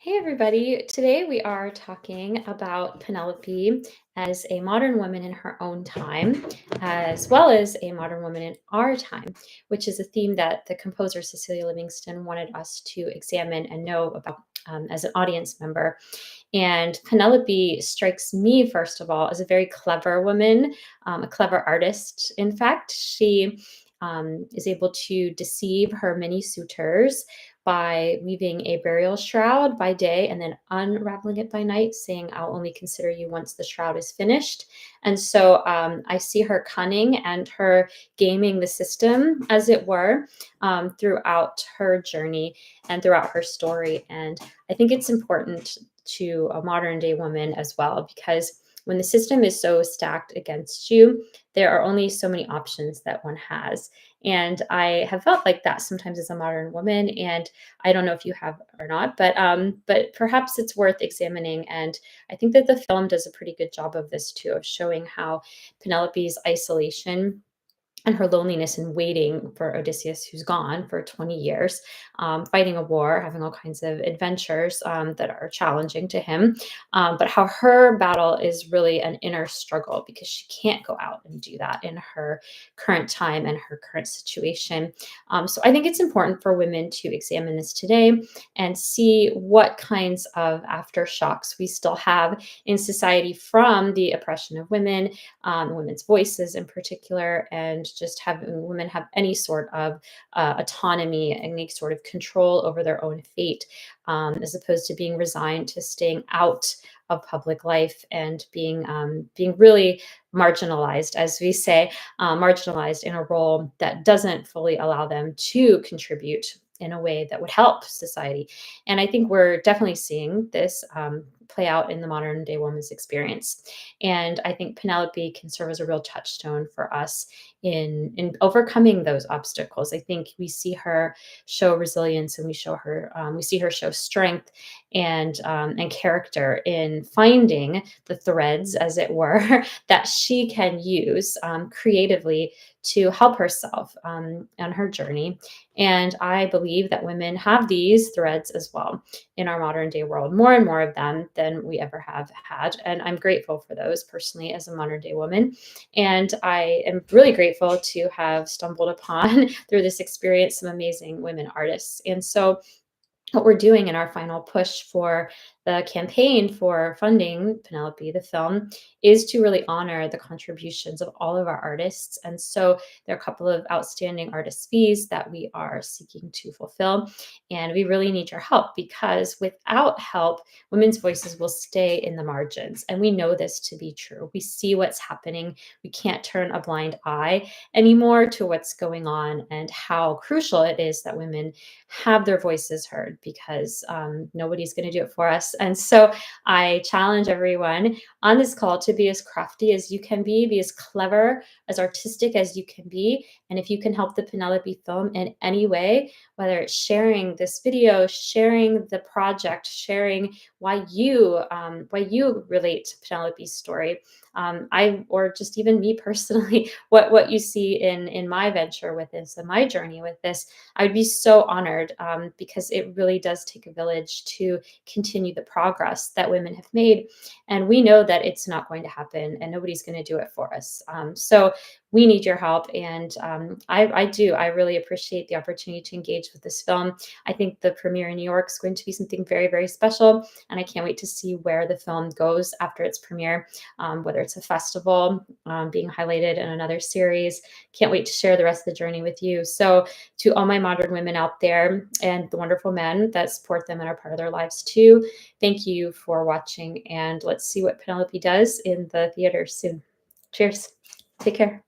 Hey everybody, today we are talking about Penelope as a modern woman in her own time, as well as a modern woman in our time, which is a theme that the composer Cecilia Livingston wanted us to examine and know about as an audience member. And Penelope strikes me, first of all, as a very clever woman, a clever artist. In fact, she is able to deceive her many suitors by weaving a burial shroud by day and then unraveling it by night, saying, I'll only consider you once the shroud is finished. And so I see her cunning and her gaming the system, as it were, throughout her journey and throughout her story. And I think it's important to a modern day woman as well, because when the system is so stacked against you, there are only so many options that one has. And I have felt like that sometimes as a modern woman. And I don't know if you have or not, but perhaps it's worth examining. And I think that the film does a pretty good job of this too, of showing how Penelope's isolation and her loneliness and waiting for Odysseus, who's gone for 20 years, fighting a war, having all kinds of adventures that are challenging to him. But how her battle is really an inner struggle because she can't go out and do that in her current time and her current situation. So I think it's important for women to examine this today and see what kinds of aftershocks we still have in society from the oppression of women, women's voices in particular, and just having women have any sort of autonomy, any sort of control over their own fate, as opposed to being resigned to staying out of public life and being really marginalized, as we say, marginalized in a role that doesn't fully allow them to contribute in a way that would help society. And I think we're definitely seeing this play out in the modern day woman's experience. And I think Penelope can serve as a real touchstone for us in overcoming those obstacles. I think we see her show resilience, and we see her show strength and character in finding the threads, as it were, that she can use creatively to help herself on her journey. And I believe that women have these threads as well in our modern day world, more and more of them than we ever have had. And I'm grateful for those personally as a modern day woman. And I am really grateful to have stumbled upon through this experience some amazing women artists. And so what we're doing in our final push for the campaign for funding Penelope, the film, is to really honor the contributions of all of our artists. And so there are a couple of outstanding artist fees that we are seeking to fulfill. And we really need your help because without help, women's voices will stay in the margins. And we know this to be true. We see what's happening. We can't turn a blind eye anymore to what's going on and how crucial it is that women have their voices heard because nobody's going to do it for us. And so I challenge everyone on this call to be as crafty as you can be as clever, as artistic as you can be. And if you can help the Penelope film in any way, whether it's sharing this video, sharing the project, sharing why you relate to Penelope's story, or just even me personally, what you see in my venture with this and my journey with this, I would be so honored because it really does take a village to continue the progress that women have made. And we know that it's not going to happen and nobody's going to do it for us. So we need your help. And I really appreciate the opportunity to engage with this film. I think the premiere in New York is going to be something very, very special. And I can't wait to see where the film goes after its premiere, whether it's a festival, being highlighted in another series. Can't wait to share the rest of the journey with you. So to all my modern women out there and the wonderful men that support them and are part of their lives too, thank you for watching. And let's see what Penelope does in the theater soon. Cheers. Take care.